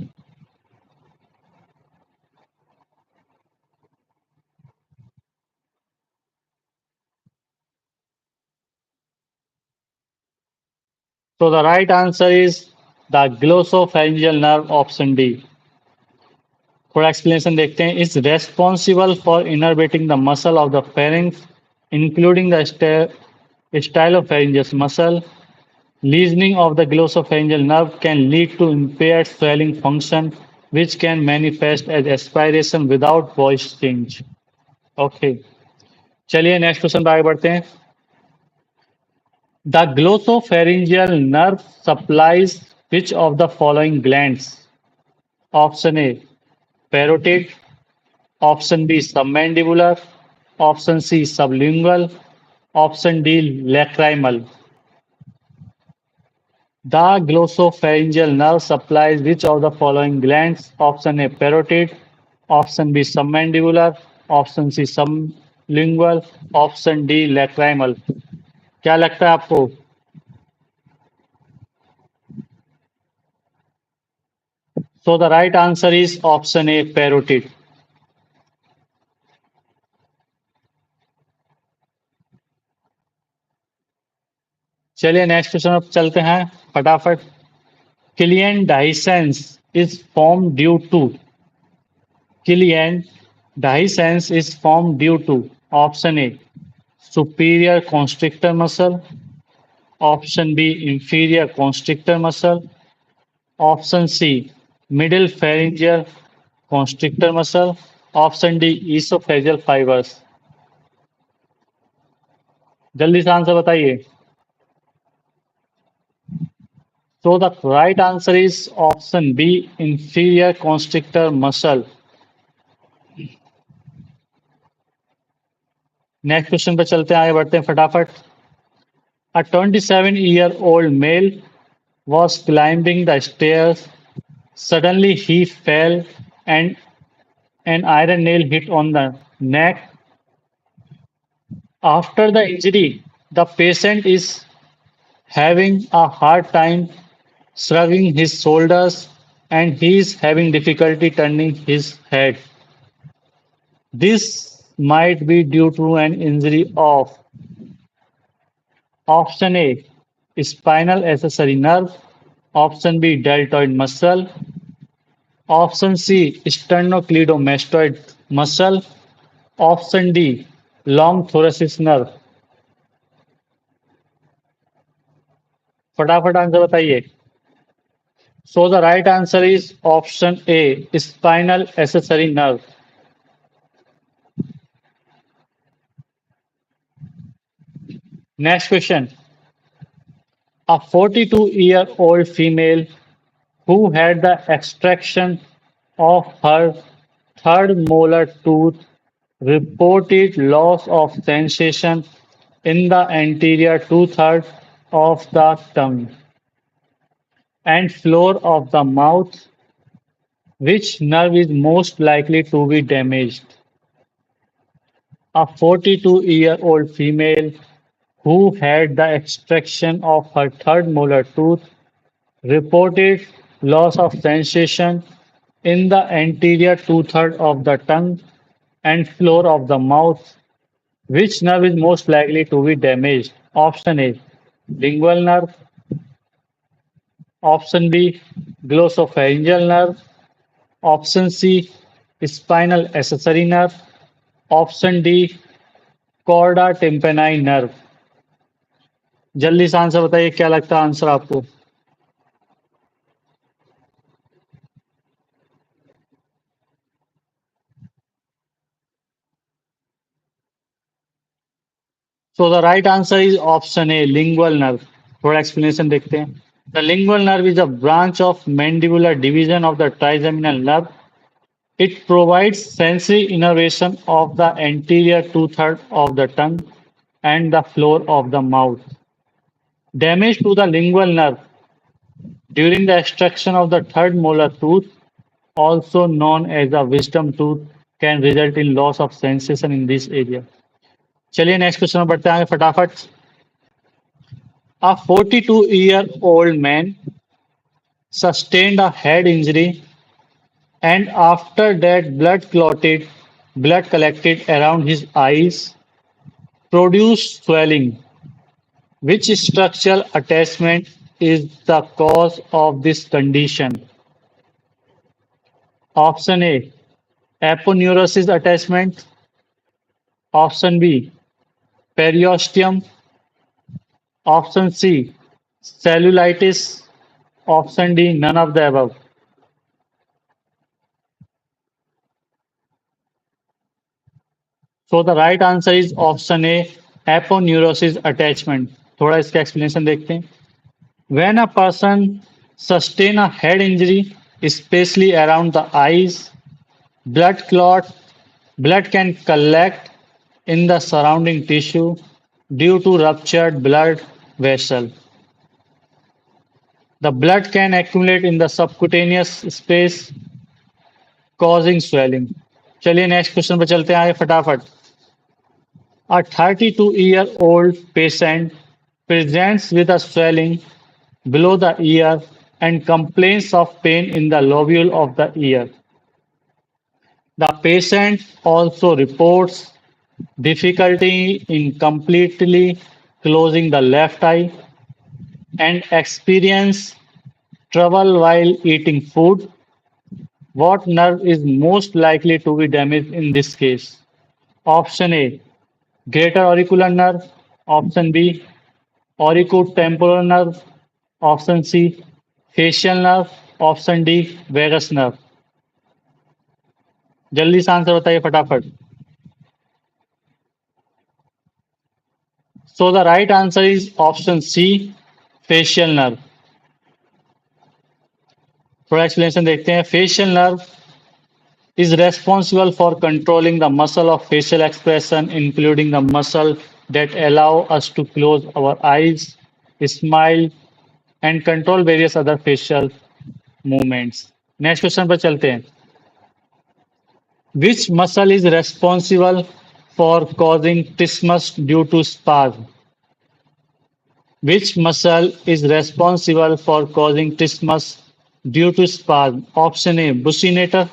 So the right answer is the glossopharyngeal nerve, option D. थोड़ा explanation देखते हैं. Is responsible for innervating the muscle of the pharynx, including the stylopharyngeus muscle. Lesioning of the glossopharyngeal nerve can lead to impaired swelling function, which can manifest as aspiration without voice change. Okay. चलिए next question पर आगे बढ़ते हैं. The glossopharyngeal nerve supplies which of the following glands? Option A, parotid. Option B, submandibular. Option C, sublingual. Option D, lacrimal. The glossopharyngeal nerve supplies which of the following glands? Option A, parotid. Option B, submandibular. Option C, sublingual. Option D, lacrimal. क्या लगता है आपको? So the right answer is option A, parotid. चलिए next question पर चलते हैं फटाफट. Killian dehiscence is formed due to. Killian dehiscence is formed due to. Option A, superior constrictor muscle. Option B, inferior constrictor muscle. Option C, middle pharyngeal constrictor muscle. Option D, esophageal fibers. जल्दी से answer बताइए. So the right answer is option B, inferior constrictor muscle. Next question पे चलते हैं, आगे बढ़ते हैं फटाफट. A 27-year-old male was climbing the stairs. Suddenly he fell and an iron nail hit on the neck. After the injury, the patient is having a hard time shrugging his shoulders and he is having difficulty turning his head. This might be due to an injury of option A, spinal accessory nerve. Option B, deltoid muscle. Option C, sternocleidomastoid muscle. Option D, long thoracic nerve. फटाफट answer बताइए. So the right answer is option A, spinal accessory nerve. Next question. A 42-year-old female who had the extraction of her third molar tooth reported loss of sensation in the anterior two-thirds of the tongue and floor of the mouth. Which nerve is most likely to be damaged? A 42-year-old female who had the extraction of her third molar tooth reported loss of sensation in the anterior two-thirds of the tongue and floor of the mouth. Which nerve is most likely to be damaged? Option A, lingual nerve. Option B, glossopharyngeal nerve. Option C, spinal accessory nerve. Option D, chorda tympani nerve. जल्दी से answer बताइए, क्या लगता है answer आपको? So the right answer is option A, lingual nerve. थोड़ा explanation देखते हैं। The lingual nerve is a branch of mandibular division of the trigeminal nerve. It provides sensory innervation of the anterior two-thirds of the tongue and the floor of the mouth. Damage to the lingual nerve during the extraction of the third molar tooth, also known as the wisdom tooth, can result in loss of sensation in this area. चलिए next question में बढ़ते हैं आगे फटाफट। A 42-year-old man sustained a head injury and after that blood collected around his eyes, produced swelling. Which structural attachment is the cause of this condition? Option A, aponeurosis attachment. Option B, periosteum. Option C, cellulitis. Option D, none of the above. So the right answer is option A, aponeurosis attachment. थोड़ा इसका explanation देखते हैं. When a person sustain a head injury, especially around the eyes, blood clot, blood can collect in the surrounding tissue due to ruptured blood vessel. The blood can accumulate in the subcutaneous space, causing swelling. चलिए next question पर चलते हैं आगे फटाफट। A 32-year-old patient presents with a swelling below the ear and complains of pain in the lobule of the ear. The patient also reports difficulty in completely closing the left eye and experience trouble while eating food. What nerve is most likely to be damaged in this case? Option A, greater auricular nerve. Option B, auriculotemporal nerve. Option C, facial nerve. Option D, vagus nerve. जल्दी से answer बताइए फटाफट। So the right answer is option C, facial nerve. थोड़ा explanation देखते हैं। Facial nerve is responsible for controlling the muscle of facial expression, including the muscle that allow us to close our eyes, smile, and control various other facial movements. Next question पर चलते हैं। Which muscle is responsible for causing trismus due to spasm? Which muscle is responsible for causing trismus due to spasm? Option A, buccinator.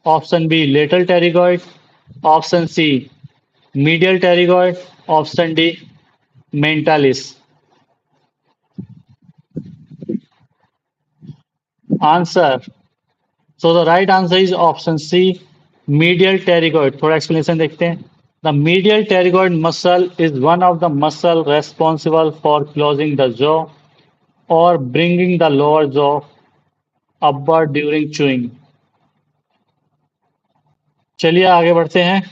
Option B, lateral pterygoid. Option C, medial pterygoid. Option D, mentalis. Answer. So the right answer is option C, medial pterygoid. थोड़ा explanation देखते हैं. The medial pterygoid muscle is one of the muscle responsible for closing the jaw or bringing the lower jaw upward during chewing. चलिए आगे बढ़ते हैं।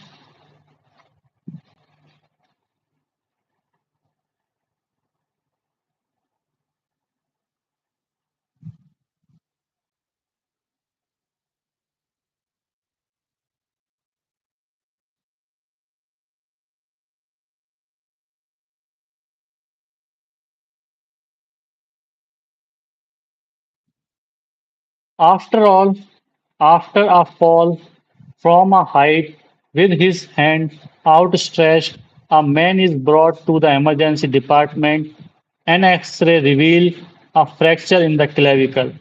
After all, after a fall from a height with his hand outstretched, a man is brought to the emergency department. An X-ray revealed a fracture in the clavicle.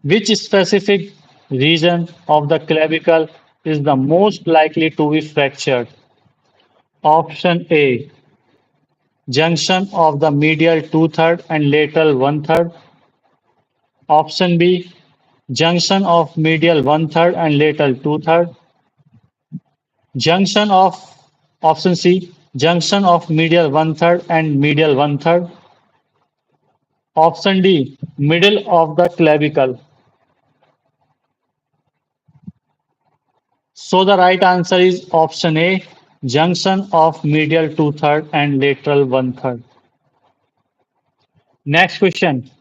Which specific region of the clavicle is the most likely to be fractured? Option A, junction of the medial two-third and lateral one-third. Option B, junction of medial one-third and lateral two-third. Junction of Option C, junction of medial one-third and medial one-third. Option D, middle of the clavicle. So the right answer is option A, junction of medial two-third and lateral one-third. Next question.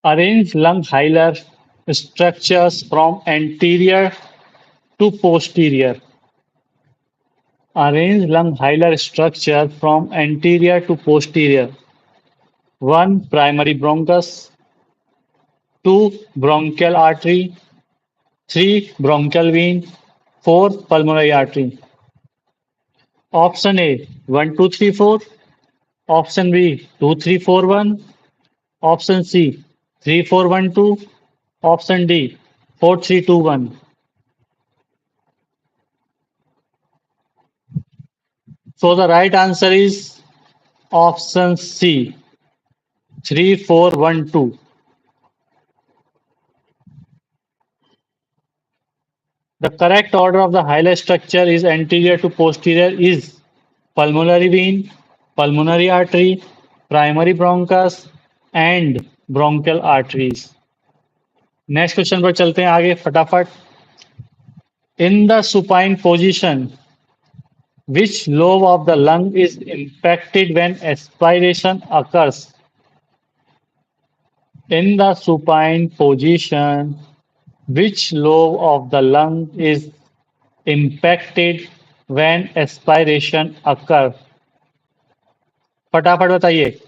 Arrange lung hilar structures from anterior to posterior. Arrange lung hilar structure from anterior to posterior. 1. Primary bronchus. 2. Bronchial artery. 3. Bronchial vein. 4. Pulmonary artery. Option A 1, 2, 3, 4. Option B 2, 3, 4, 1. Option C 3, 4, 1, 2. Option D 4, 3, 2, 1. So the right answer is option C 3, 4, 1, 2. The correct order of the hilar structure is anterior to posterior is pulmonary vein, pulmonary artery, primary bronchus and bronchial arteries. Next question पर चलते हैं आगे फटाफट. In the supine position, which lobe of the lung is impacted when aspiration occurs? In the supine position, which lobe of the lung is impacted when aspiration occurs? फटाफट बताइए.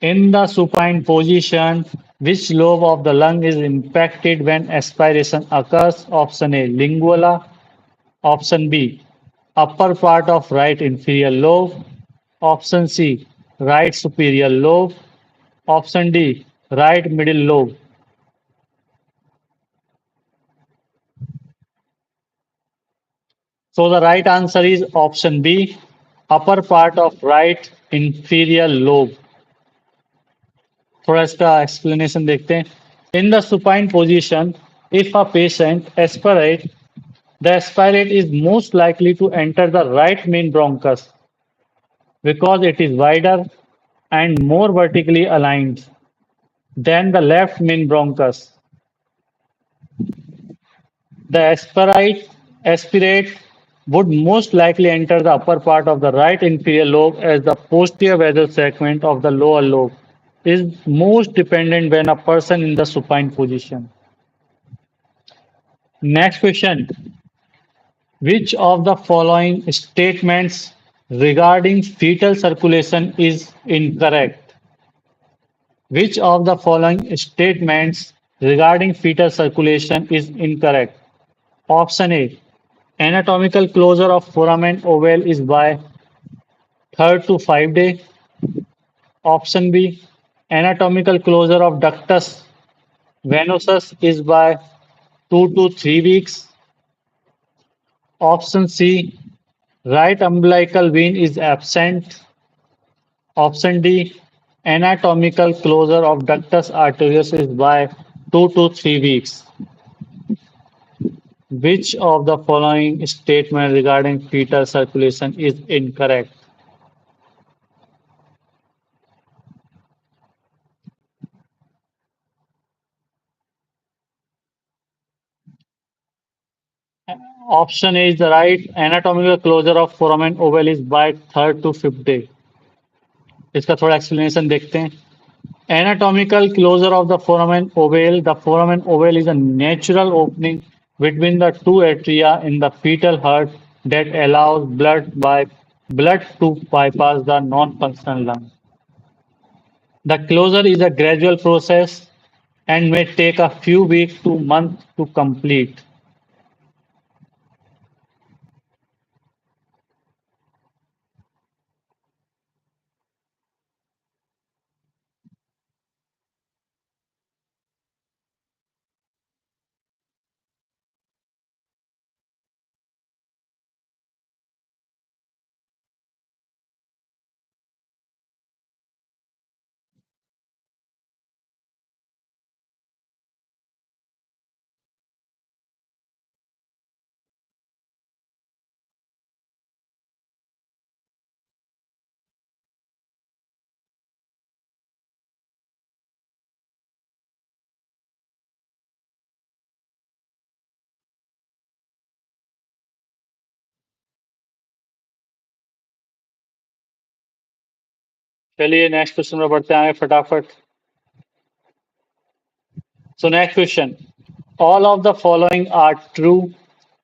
In the supine position, which lobe of the lung is impacted when aspiration occurs? Option A, linguala. Option B, upper part of right inferior lobe. Option C, right superior lobe. Option D, right middle lobe. So the right answer is option B, upper part of right inferior lobe. थोड़ा इसका explanation देखते हैं. In the supine position, if a patient aspirate, the aspirate is most likely to enter the right main bronchus because it is wider and more vertically aligned than the left main bronchus. The aspirate would most likely enter the upper part of the right inferior lobe as the posterior vessel segment of the lower lobe is most dependent when a person in the supine position. Next question. Which of the following statements regarding fetal circulation is incorrect? Which of the following statements regarding fetal circulation is incorrect? Option A. Anatomical closure of foramen ovale is by 3rd to 5th day. Option B. Anatomical closure of ductus venosus is by 2 to 3 weeks. Option C. Right umbilical vein is absent. Option D. Anatomical closure of ductus arteriosus is by 2 to 3 weeks. Which of the following statement regarding fetal circulation is incorrect? Option A is the right. Anatomical closure of foramen ovale is by third to fifth day. इसका थोड़ा explanation देखते हैं. Anatomical closure of the foramen ovale. The foramen ovale is a natural opening between the two atria in the fetal heart that allows blood to bypass the non-functional lung. The closure is a gradual process and may take a few weeks to months to complete. चलिए next question में बढ़ते हैं फटाफट. So next question. All of the following are true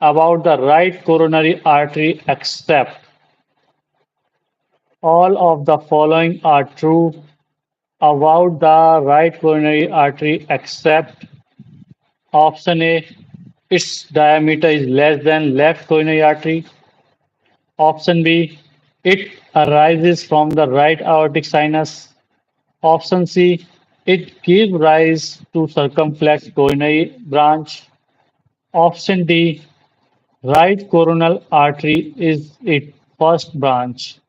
about the right coronary artery except. All of the following are true about the right coronary artery except option A, its diameter is less than left coronary artery. Option B, it arises from the right aortic sinus. Option C, it gives rise to circumflex coronary branch. Option D, right coronal artery is its first branch.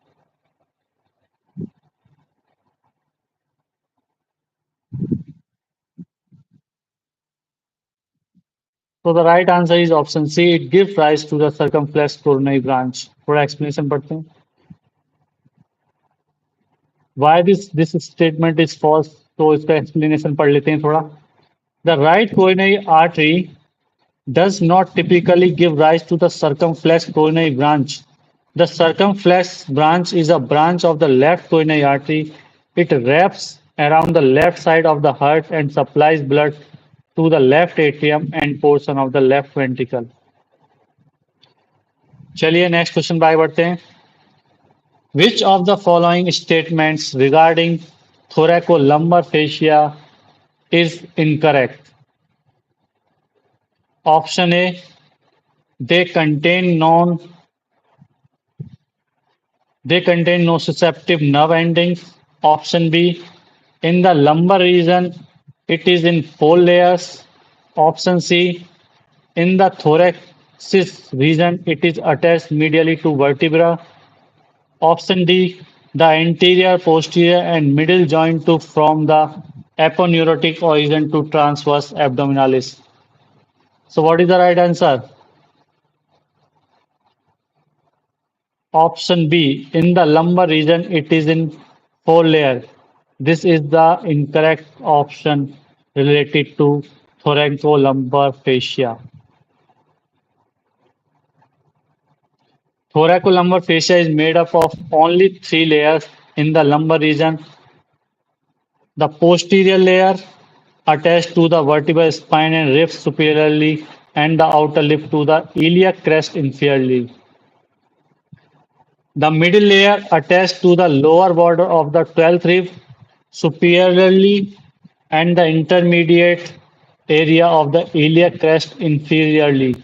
So the right answer is option C. It gives rise to the circumflex coronary branch. थोड़ा explanation पढ़ते हैं. Why this statement is false? तो इसका explanation पढ़ लेते हैं थोड़ा. The right coronary artery does not typically give rise to the circumflex coronary branch. The circumflex branch is a branch of the left coronary artery. It wraps around the left side of the heart and supplies blood to the left atrium and portion of the left ventricle. चलिए next question पे आगे बढ़ते हैं. Which of the following statements regarding thoracolumbar fascia is incorrect? Option A, they contain non they contain nociceptive nerve endings. Option B, in the lumbar region, it is in 4 layers. Option C, in the thoracic region, it is attached medially to vertebra. Option D, the anterior, posterior, and middle joint to from the aponeurotic origin to transverse abdominalis. So, what is the right answer? Option B, in the lumbar region, it is in 4 layers. This is the incorrect option related to thoracolumbar fascia. Thoracolumbar fascia is made up of only 3 layers in the lumbar region. The posterior layer attached to the vertebral spine and ribs superiorly and the outer lip to the iliac crest inferiorly. The middle layer attached to the lower border of the 12th rib superiorly and the intermediate area of the iliac crest inferiorly.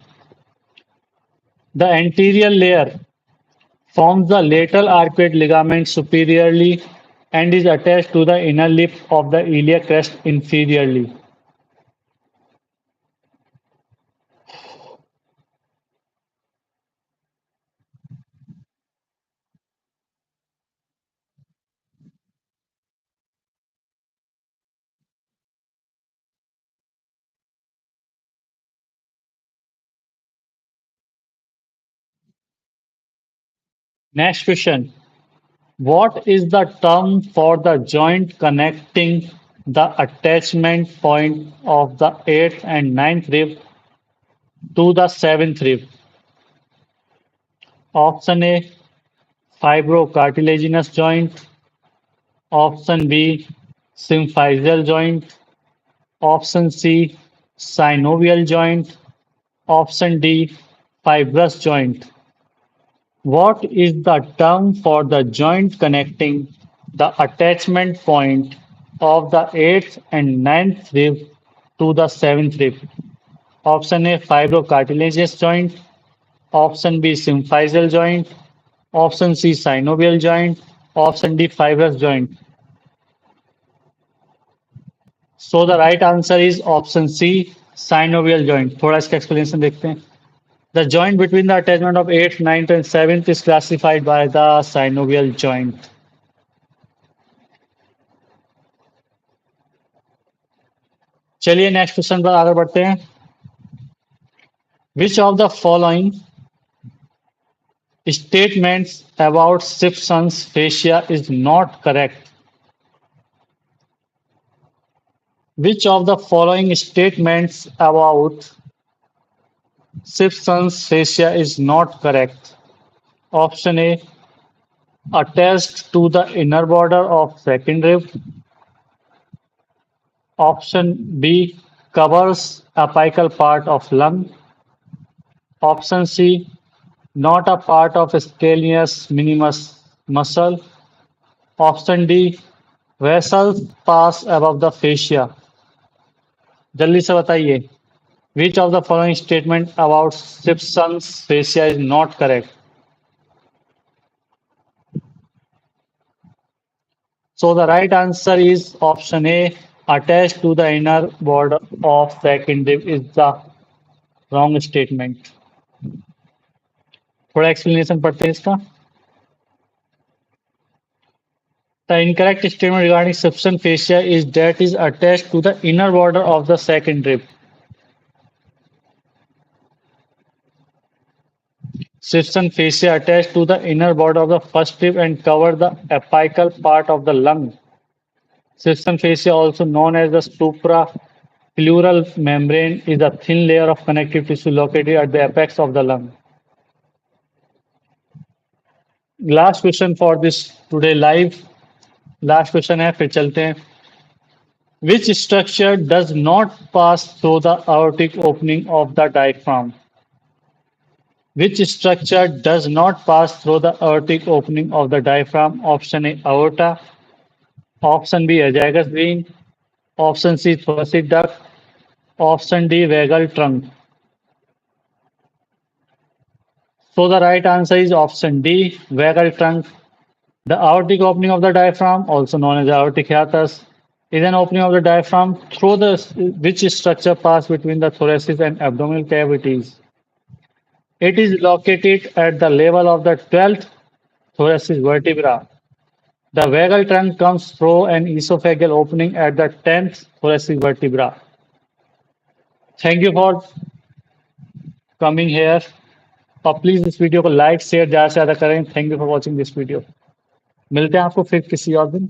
The anterior layer forms the lateral arcuate ligament superiorly and is attached to the inner lip of the iliac crest inferiorly. Next question. What is the term for the joint connecting the attachment point of the 8th and 9th rib to the 7th rib? Option A fibrocartilaginous joint, option B symphyseal joint, option C synovial joint, option D fibrous joint. What is the term for the joint connecting the attachment point of the eighth and ninth rib to the seventh rib? Option A fibrocartilaginous joint, option B symphyseal joint, option C synovial joint, option D fibrous joint. So the right answer is option C synovial joint. थोड़ा इसका explanation देखते हैं. The joint between the attachment of 8th, 9th and 7th is classified by the synovial joint. चलिए next question पर आगे बढ़ते हैं. Which of the following statements about Simpson's fascia is not correct? Which of the following statements about Simpson's fascia is not correct? Option A attached to the inner border of second rib. Option B covers apical part of lung. Option C not a part of scalenus minimus muscle. Option D vessels pass above the fascia. जल्दी से बताइए. Which of the following statement about Simpson's fascia is not correct? So the right answer is option A. Attached to the inner border of second rib is the wrong statement. थोड़ा explanation पढ़ते हैं इसका. The incorrect statement regarding Simpson fascia is that is attached to the inner border of the second rib. Simpson fascia attached to the inner border of the first rib and cover the apical part of the lung. Simpson fascia, also known as the suprapleural membrane, is a thin layer of connective tissue located at the apex of the lung. Last question for this today live. Last question है, फिर चलते हैं. Which structure does not pass through the aortic opening of the diaphragm? Which structure does not pass through the aortic opening of the diaphragm? Option A aorta, option B azagus vein, option C thoracic duct, option D vagal trunk. So the right answer is option D vagal trunk. The aortic opening of the diaphragm, also known as aortic hiatus, is an opening of the diaphragm through which structure pass between the thoracic and abdominal cavities. It is located at the level of the 12th thoracic vertebra. The vagal trunk comes through an esophageal opening at the 10th thoracic vertebra. Thank you for coming here. और please इस video को like share ज़्यादा से ज़्यादा करें. Thank you for watching this video. मिलते हैं आपको फिर किसी और दिन.